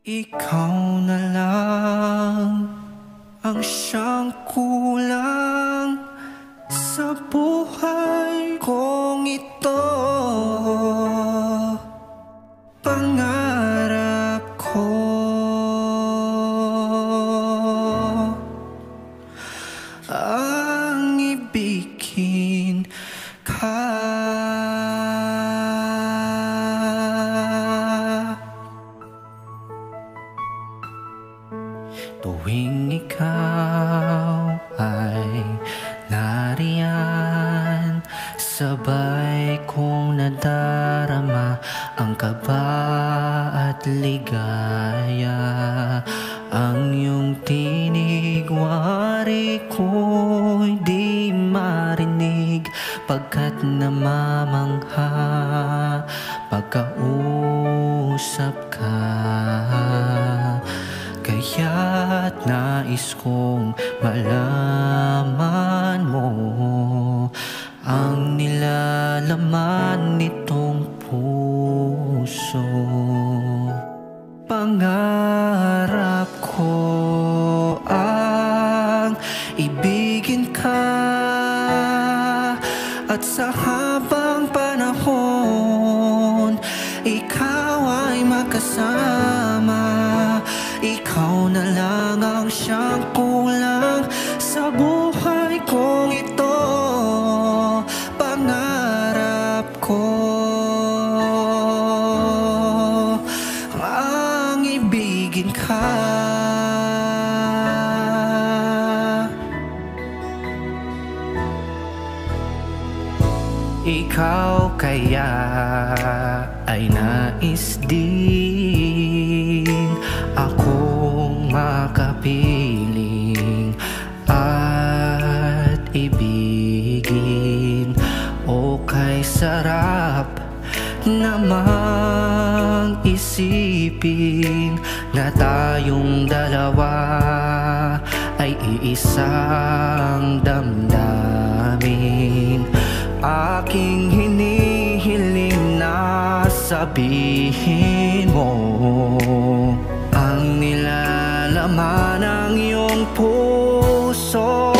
Ikaw na lang ang siyang kulang sa buhay kong ito. Pangarap ko ang ibigin ka. Tuwing ikaw ay nariyan, sabay kong nadarama ang kaba at ligaya. Ang iyong tinig, wari ko'y di marinig, pagkat namamangha pagkausap ka. Kaya't nais kong malaman mo ang nilalaman nitong puso. Pangarap ko ang ibigin ka, at sa habang panahon ikaw ay makasama. Ikaw na lang ang siyang kulang sa buhay kong ito. Pangarap ko ang ibigin ka. Ikaw kaya ay nais din akong makapiling at ibigin. O kay sarap namang isipin na tayong dalawa ay iisang damdamin. Aking hinihiling na sabihin mo ang nilalaman ng iyong puso.